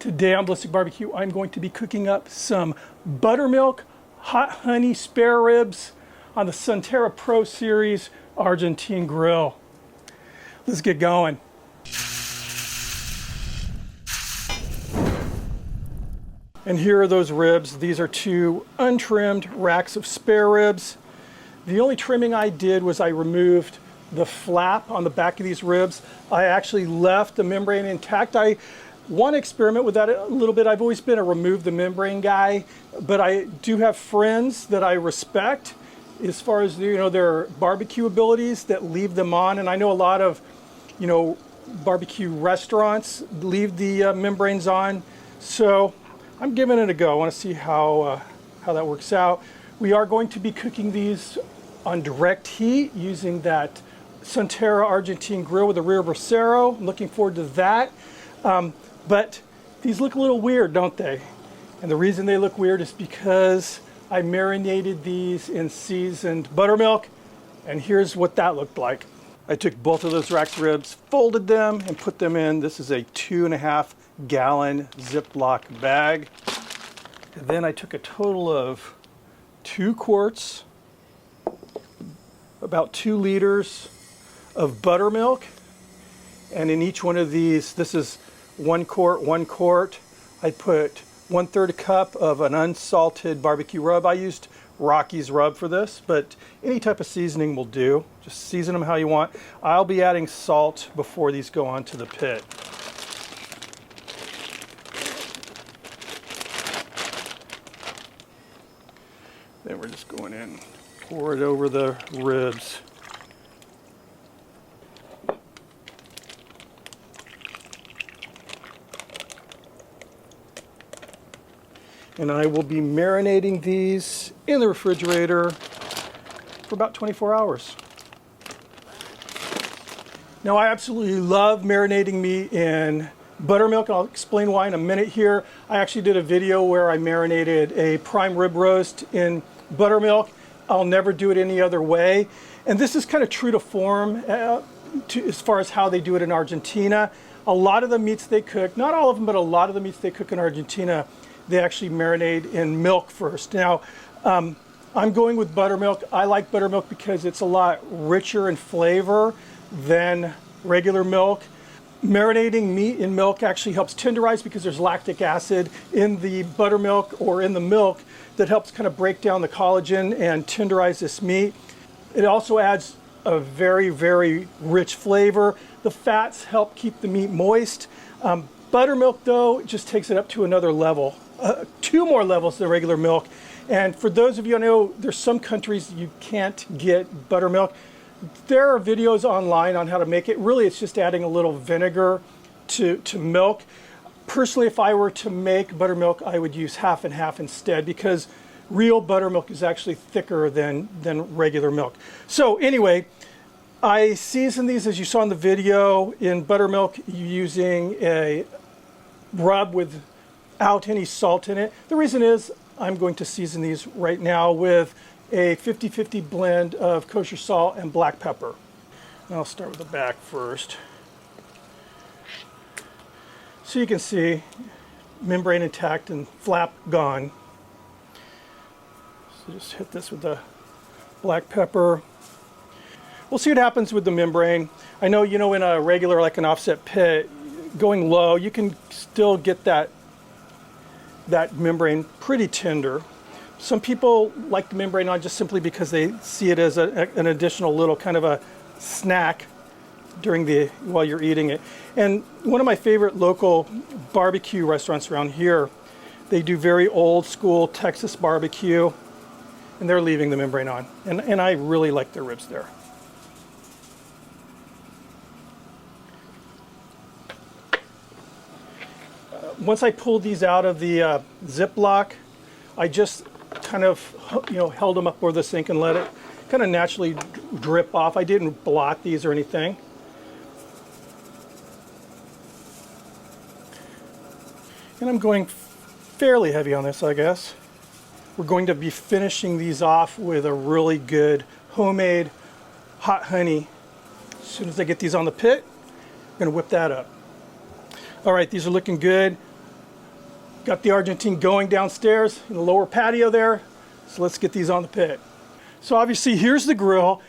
Today on Ballistic Barbecue, I'm going to be cooking up some buttermilk hot honey spare ribs on the Sunterra Pro Series Argentine Grill. Let's get going. And here are those ribs. These are two untrimmed racks of spare ribs. The only trimming I did was I removed the flap on the back of these ribs. I actually left the membrane intact. I want to experiment with that a little bit. I've always been a remove the membrane guy, but I do have friends that I respect as far as their barbecue abilities that leave them on. And I know a lot of barbecue restaurants leave the membranes on. So I'm giving it a go. I want to see how that works out. We are going to be cooking these on direct heat using that Sunterra Argentine Grill with a rear bracero. I'm looking forward to that. But these look a little weird, don't they? And the reason they look weird is because I marinated these in seasoned buttermilk, and here's what that looked like. I took both of those rack ribs, folded them, and put them in. This is a 2.5 gallon Ziploc bag. And then I took a total of 2 quarts, about 2 liters of buttermilk. And in each one of these, this is 1 quart, 1 quart. I put 1/3 cup of an unsalted barbecue rub. I used Rocky's rub for this, but any type of seasoning will do. Just season them how you want. I'll be adding salt before these go onto the pit. Then we're just going in, pour it over the ribs. And I will be marinating these in the refrigerator for about 24 hours. Now, I absolutely love marinating meat in buttermilk. I'll explain why in a minute here. I actually did a video where I marinated a prime rib roast in buttermilk. I'll never do it any other way. And this is kind of true to form as far as how they do it in Argentina. A lot of the meats they cook, not all of them, but a lot of the meats they cook in Argentina, they actually marinate in milk first. Now, I'm going with buttermilk. I like buttermilk because it's a lot richer in flavor than regular milk. Marinating meat in milk actually helps tenderize because there's lactic acid in the buttermilk or in the milk that helps kind of break down the collagen and tenderize this meat. It also adds a very, very rich flavor. The fats help keep the meat moist. Buttermilk, though, just takes it up to another level. 2 more levels than regular milk. And for those of you, I know there's some countries you can't get buttermilk. There are videos online on how to make it. Really, it's just adding a little vinegar to milk. Personally, if I were to make buttermilk, I would use half and half instead because real buttermilk is actually thicker than regular milk. So anyway, I season these, as you saw in the video, in buttermilk using a rub without any salt in it. The reason is I'm going to season these right now with a 50-50 blend of kosher salt and black pepper. I'll start with the back first. So you can see membrane intact and flap gone. So just hit this with the black pepper. We'll see what happens with the membrane. I know, in a regular, like an offset pit, going low, you can still get that membrane pretty tender. Some people like the membrane on just simply because they see it as an additional little kind of a snack while you're eating it. And one of my favorite local barbecue restaurants around here, they do very old school Texas barbecue, and they're leaving the membrane on. And I really like their ribs there. Once I pulled these out of the Ziploc, I just kind of held them up over the sink and let it kind of naturally drip off. I didn't blot these or anything. And I'm going fairly heavy on this, I guess. We're going to be finishing these off with a really good homemade hot honey. As soon as I get these on the pit, I'm going to whip that up. All right, these are looking good. Got the Argentine going downstairs in the lower patio there. So let's get these on the pit. So obviously here's the grill,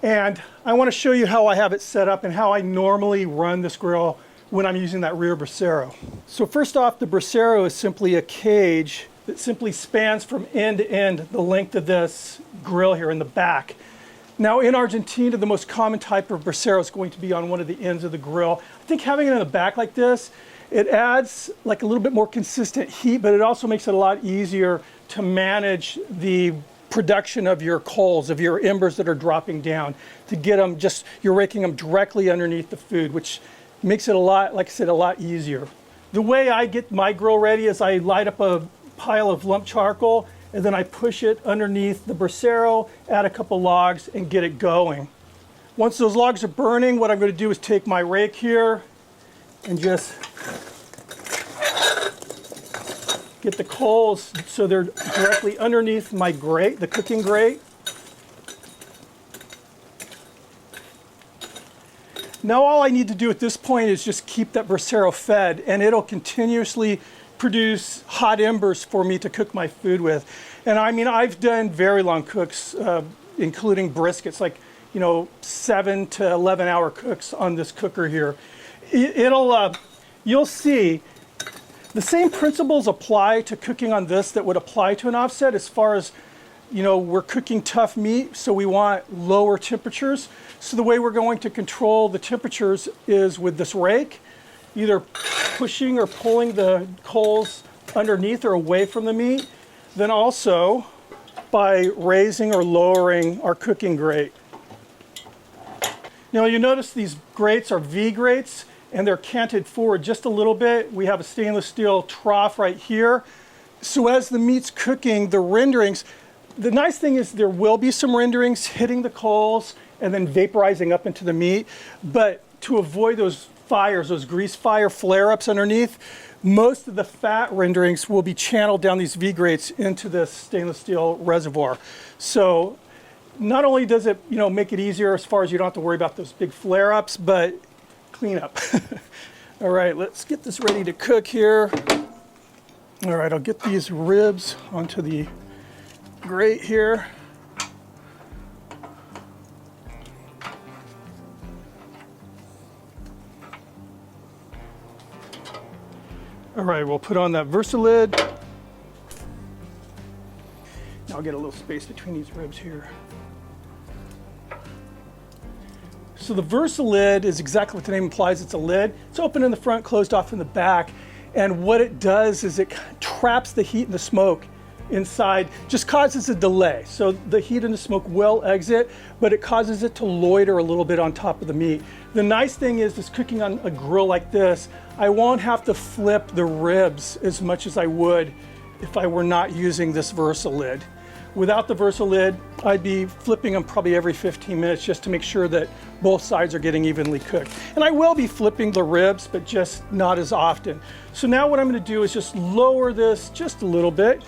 and I want to show you how I have it set up and how I normally run this grill when I'm using that rear bracero. So first off, the bracero is simply a cage that simply spans from end to end the length of this grill here in the back. Now in Argentina, the most common type of bracero is going to be on one of the ends of the grill. I think having it in the back like this, it adds like a little bit more consistent heat, but it also makes it a lot easier to manage the production of your coals, of your embers that are dropping down, to get them you're raking them directly underneath the food, which makes it a lot, like I said, a lot easier. The way I get my grill ready is I light up a pile of lump charcoal, and then I push it underneath the bracero, add a couple logs, and get it going. Once those logs are burning, what I'm going to do is take my rake here and just get the coals so they're directly underneath my grate, the cooking grate. Now all I need to do at this point is just keep that bracero fed, and it'll continuously produce hot embers for me to cook my food with. And I mean, I've done very long cooks, including briskets, like, 7 to 11 hour cooks on this cooker here. You'll see the same principles apply to cooking on this that would apply to an offset, as far as, we're cooking tough meat, so we want lower temperatures. So the way we're going to control the temperatures is with this rake, either pushing or pulling the coals underneath or away from the meat, then also by raising or lowering our cooking grate. Now you notice these grates are V grates, and they're canted forward just a little bit. We have a stainless steel trough right here. So as the meat's cooking, the renderings, the nice thing is there will be some renderings hitting the coals and then vaporizing up into the meat, but to avoid those fires, those grease fire flare-ups underneath, most of the fat renderings will be channeled down these V grates into this stainless steel reservoir. So not only does it, make it easier as far as you don't have to worry about those big flare-ups, but clean up. All right, let's get this ready to cook here. All right, I'll get these ribs onto the grate here. All right, we'll put on that Versa lid. Now I'll get a little space between these ribs here. So the Versa lid is exactly what the name implies. It's a lid. It's open in the front, closed off in the back. And what it does is it traps the heat and the smoke inside, just causes a delay. So the heat and the smoke will exit, but it causes it to loiter a little bit on top of the meat. The nice thing is cooking on a grill like this, I won't have to flip the ribs as much as I would if I were not using this Versa lid. Without the Versa lid, I'd be flipping them probably every 15 minutes just to make sure that both sides are getting evenly cooked. And I will be flipping the ribs, but just not as often. So now what I'm going to do is just lower this just a little bit.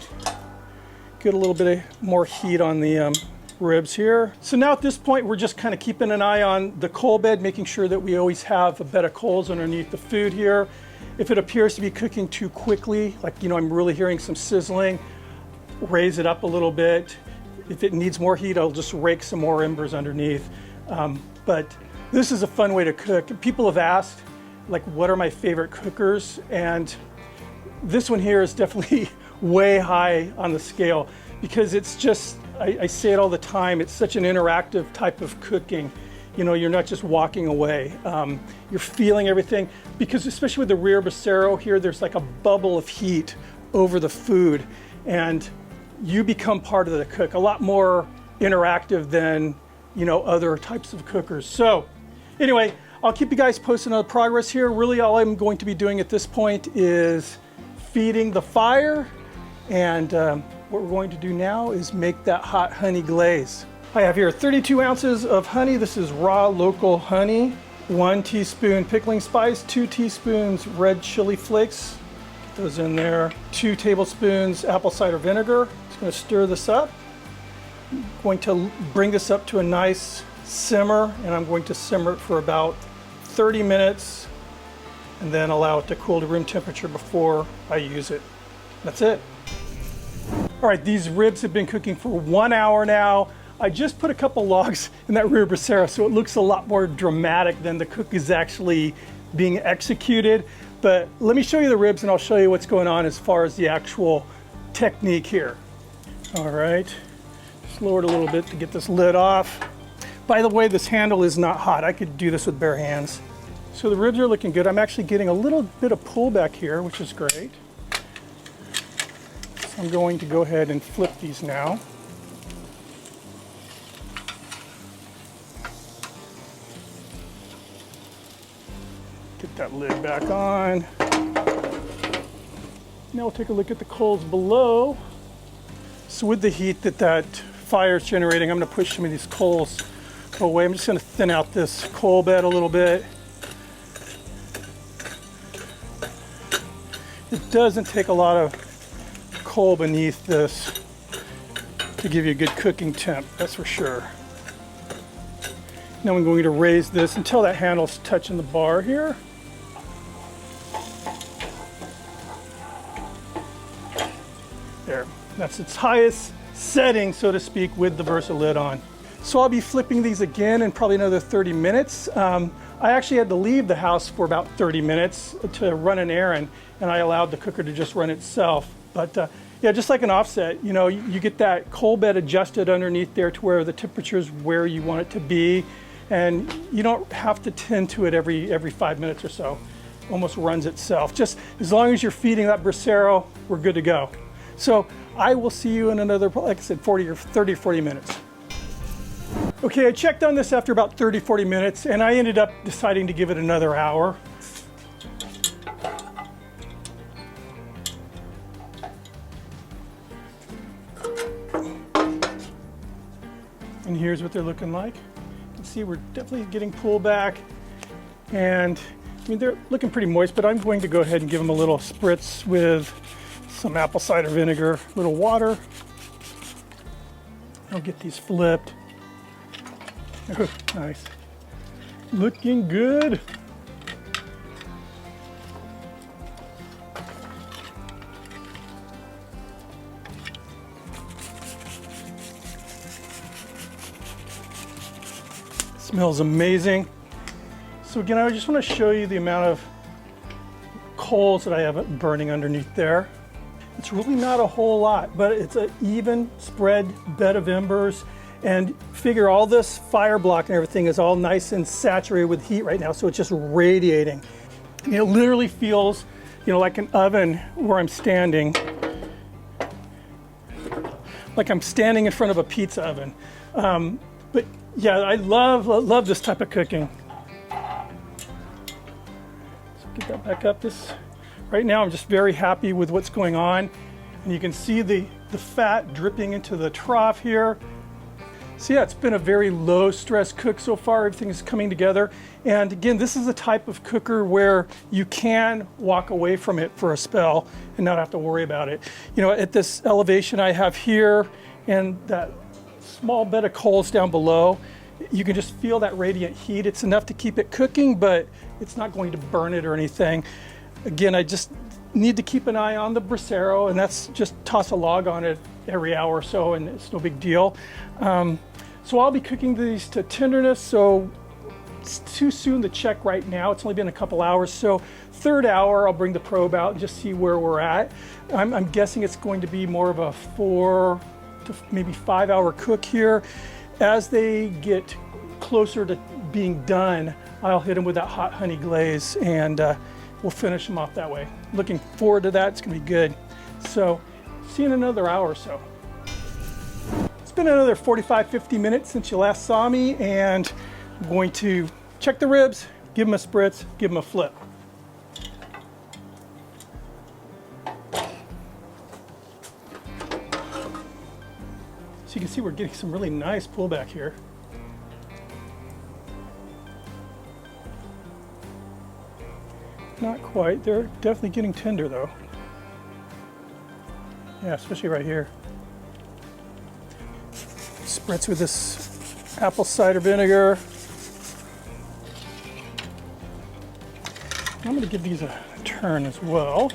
Get a little bit more heat on the ribs here. So now at this point, we're just kind of keeping an eye on the coal bed, making sure that we always have a bed of coals underneath the food here. If it appears to be cooking too quickly, like, I'm really hearing some sizzling, raise it up a little bit. If it needs more heat, I'll just rake some more embers underneath. But this is a fun way to cook. People have asked, like, what are my favorite cookers? And this one here is definitely way high on the scale, because it's just, I say it all the time, it's such an interactive type of cooking. You're not just walking away. You're feeling everything, because especially with the rear bracero here, there's like a bubble of heat over the food, and you become part of the cook, a lot more interactive than, other types of cookers. So anyway, I'll keep you guys posted on the progress here. Really all I'm going to be doing at this point is feeding the fire, and what we're going to do now is make that hot honey glaze. I have here 32 ounces of honey. This is raw local honey, 1 teaspoon pickling spice, 2 teaspoons red chili flakes, get those in there, 2 tablespoons apple cider vinegar. Just going to stir this up. I'm going to bring this up to a nice simmer, and I'm going to simmer it for about 30 minutes and then allow it to cool to room temperature before I use it. That's it. All right, these ribs have been cooking for 1 hour now. I just put a couple logs in that rear bracero, so it looks a lot more dramatic than the cook is actually being executed. But let me show you the ribs and I'll show you what's going on as far as the actual technique here. All right, just lower it a little bit to get this lid off. By the way, this handle is not hot. I could do this with bare hands. So the ribs are looking good. I'm actually getting a little bit of pullback here, which is great. So I'm going to go ahead and flip these now. Get that lid back on. Now we'll take a look at the coals below. So with the heat that fire is generating, I'm going to push some of these coals away. I'm just going to thin out this coal bed a little bit. It doesn't take a lot of coal beneath this to give you a good cooking temp, that's for sure. Now I'm going to raise this until that handle's touching the bar here. There, that's its highest setting, so to speak, with the Versa lid on. So I'll be flipping these again in probably another 30 minutes. I actually had to leave the house for about 30 minutes to run an errand, and I allowed the cooker to just run itself. But yeah, just like an offset, you know, you get that coal bed adjusted underneath there to where the temperature is where you want it to be, and you don't have to tend to it every 5 minutes or so. It almost runs itself. Just as long as you're feeding that bracero, we're good to go. So I will see you in another, like I said, 30 or 40 minutes. Okay, I checked on this after about 30, 40 minutes, and I ended up deciding to give it another hour. And here's what they're looking like. You can see we're definitely getting pullback, and I mean, they're looking pretty moist, but I'm going to go ahead and give them a little spritz with some apple cider vinegar, a little water. I'll get these flipped. Oh, nice. Looking good. Smells amazing. So again, I just want to show you the amount of coals that I have burning underneath there. It's really not a whole lot, but it's an even spread bed of embers. And figure all this fire block and everything is all nice and saturated with heat right now, so it's just radiating. And it literally feels, you know, like an oven where I'm standing. Like I'm standing in front of a pizza oven. But yeah, I love this type of cooking. So get that back up. Right now I'm just very happy with what's going on. And you can see the fat dripping into the trough here. So yeah, it's been a very low stress cook so far. Everything is coming together. And again, this is a type of cooker where you can walk away from it for a spell and not have to worry about it. You know, at this elevation I have here and that small bed of coals down below, you can just feel that radiant heat. It's enough to keep it cooking, but it's not going to burn it or anything. Again, I just need to keep an eye on the bracero, and that's just toss a log on it every hour or so, and it's no big deal. So I'll be cooking these to tenderness, so it's too soon to check right now. It's only been a couple hours, so third hour I'll bring the probe out and just see where we're at. I'm guessing it's going to be more of a 4 to maybe 5 hour cook here. As they get closer to being done, I'll hit them with that hot honey glaze, and we'll finish them off that way. Looking forward to that. It's going to be good. So see you in another hour or so. It's been another 45-50 minutes since you last saw me, and I'm going to check the ribs, give them a spritz, give them a flip. So you can see we're getting some really nice pullback here. Not quite. They're definitely getting tender though. Yeah, especially right here. Spritz with this apple cider vinegar. I'm going to give these a turn as well.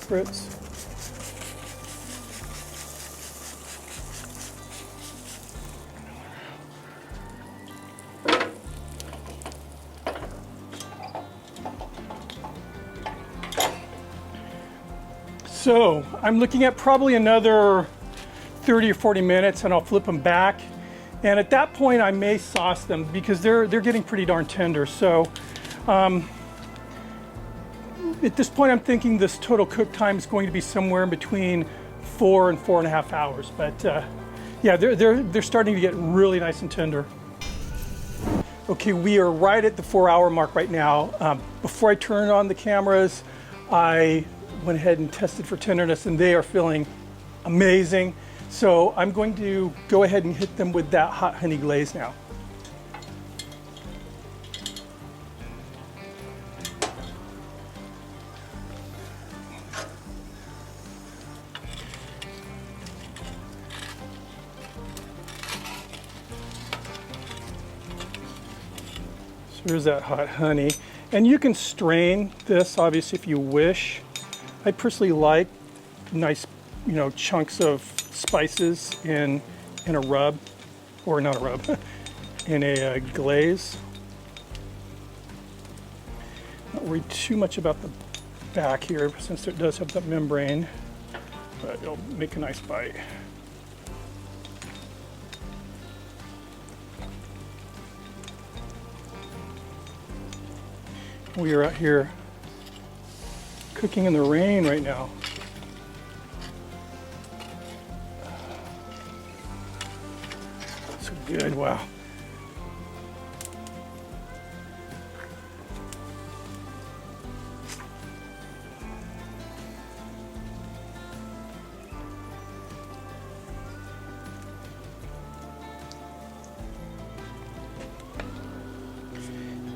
spritz. So I'm looking at probably another 30 or 40 minutes and I'll flip them back. And at that point I may sauce them because they're getting pretty darn tender. So at this point I'm thinking this total cook time is going to be somewhere in between 4 and 4.5 hours. But yeah, they're starting to get really nice and tender. Okay, we are right at the 4-hour mark right now. Before I turned on the cameras, I went ahead and tested for tenderness and they are feeling amazing. So I'm going to go ahead and hit them with that hot honey glaze now. So here's that hot honey. And you can strain this obviously if you wish. I personally like nice, chunks of spices in a rub, or not a rub, in a glaze. Not worry too much about the back here since it does have that membrane, but it'll make a nice bite. We are out here cooking in the rain right now. So good, wow.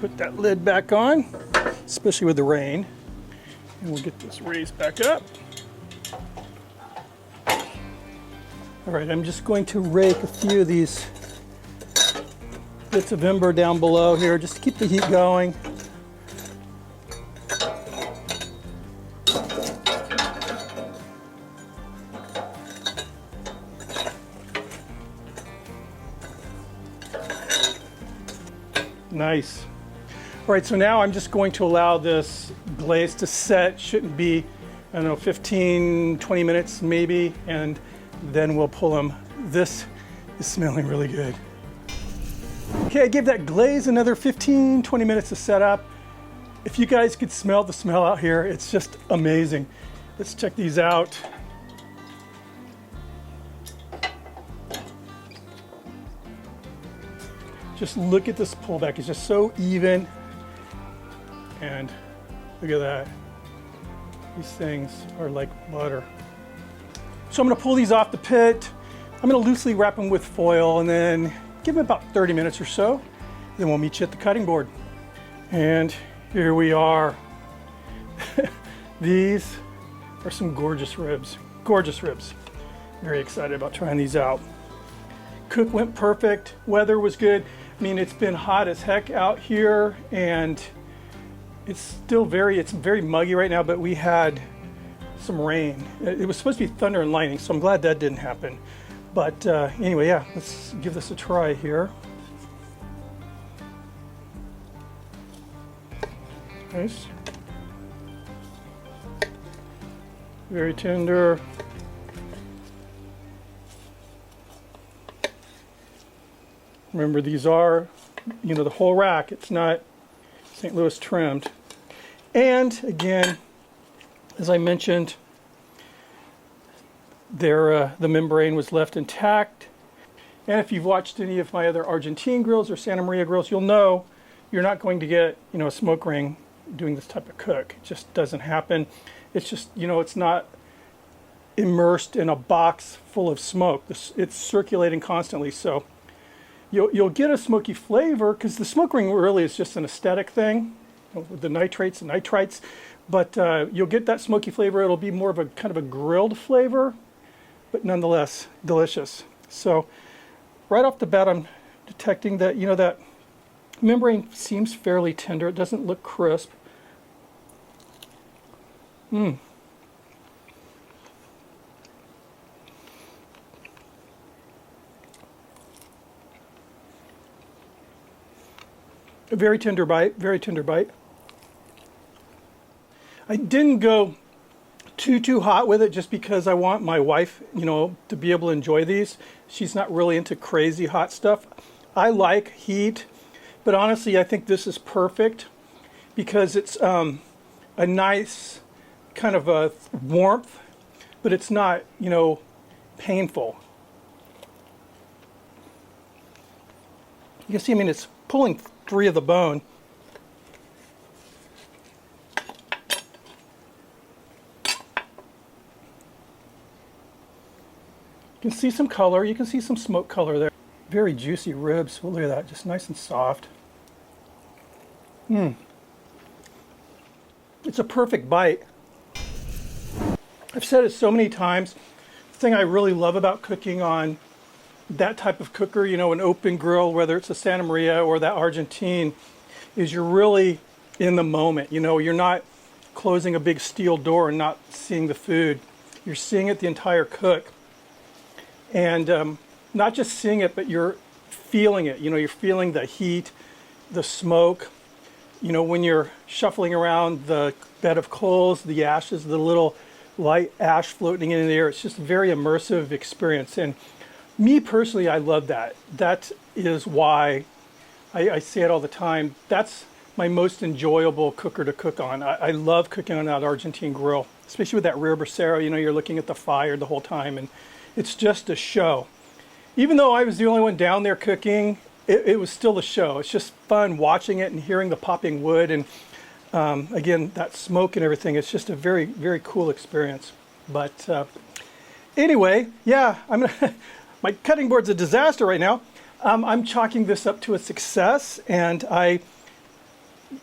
Put that lid back on, especially with the rain. And we'll get this raised back up. All right, I'm just going to rake a few of these bits of ember down below here just to keep the heat going. Nice. All right, so now I'm just going to allow this glaze to set. Shouldn't be, I don't know, 15, 20 minutes maybe, and then we'll pull them. This is smelling really good. Okay, I gave that glaze another 15, 20 minutes to set up. If you guys could smell the smell out here, it's just amazing. Let's check these out. Just look at this pullback, it's just so even. And look at that. These things are like butter. So I'm gonna pull these off the pit. I'm gonna loosely wrap them with foil and then give them about 30 minutes or so. Then we'll meet you at the cutting board. And here we are. These are some gorgeous ribs. Gorgeous ribs. Very excited about trying these out. Cook went perfect. Weather was good. I mean, it's been hot as heck out here and it's still very muggy right now, but we had some rain. It was supposed to be thunder and lightning, so I'm glad that didn't happen. But anyway, yeah, let's give this a try here. Nice. Very tender. Remember, these are, the whole rack. It's not St. Louis trimmed. And again, as I mentioned, the membrane was left intact. And if you've watched any of my other Argentine grills or Santa Maria grills, you'll know you're not going to get, a smoke ring doing this type of cook. It just doesn't happen. It's just, it's not immersed in a box full of smoke. It's circulating constantly. So you'll get a smoky flavor because the smoke ring really is just an aesthetic thing with the nitrates and nitrites. But you'll get that smoky flavor. It'll be more of a kind of a grilled flavor, but nonetheless delicious. So right off the bat, I'm detecting that, that membrane seems fairly tender. It doesn't look crisp. A very tender bite, very tender bite. I didn't go too hot with it just because I want my wife, you know, to be able to enjoy these. She's not really into crazy hot stuff. I like heat, but honestly, I think this is perfect because it's a nice kind of a warmth, but it's not, you know, painful. You can see, I mean, it's pulling free of the bone. You can see some color, you can see some smoke color there. Very juicy ribs. Well, look at that, just nice and soft. It's a perfect bite. I've said it so many times. The thing I really love about cooking on that type of cooker, you know, an open grill, whether it's a Santa Maria or that Argentine, is you're really in the moment. You know, you're not closing a big steel door and not seeing the food. You're seeing it the entire cook. And not just seeing it, but you're feeling it. You know, you're feeling the heat, the smoke. You know, when you're shuffling around the bed of coals, the ashes, the little light ash floating in the air. It's just a very immersive experience. And me personally, I love that. That is why I say it all the time. That's my most enjoyable cooker to cook on. I love cooking on that Argentine grill, especially with that rear bracero. You know, you're looking at the fire the whole time, and it's just a show. Even though I was the only one down there cooking, it was still a show. It's just fun watching it and hearing the popping wood, and again, that smoke and everything. It's just a very, very cool experience. But anyway, yeah, my cutting board's a disaster right now. I'm chalking this up to a success, and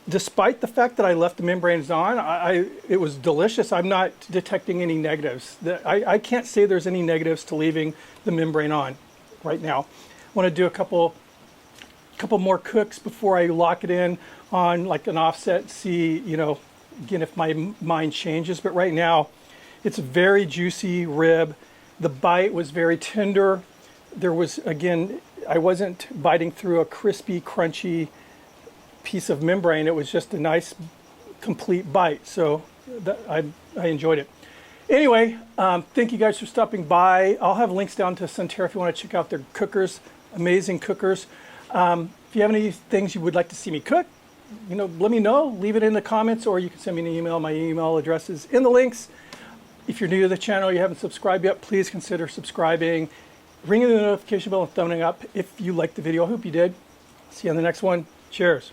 despite the fact that I left the membranes on, it was delicious. I'm not detecting any negatives. I can't say there's any negatives to leaving the membrane on right now. I want to do a couple more cooks before I lock it in on like an offset, see, you know, again, if my mind changes. But right now, it's a very juicy rib. The bite was very tender. There was, again, I wasn't biting through a crispy, crunchy piece of membrane. It was just a nice complete bite, so I enjoyed it. Anyway, thank you guys for stopping by. I'll have links down to Sunterra if you want to check out their cookers. Amazing cookers. If you have any things you would like to see me cook, you know, let me know. Leave it in the comments, or you can send me an email. My email address is in the links. If you're new to the channel, you haven't subscribed yet, please consider subscribing, ringing the notification bell and thumbing up if you liked the video. I hope you did. See you on the next one. Cheers.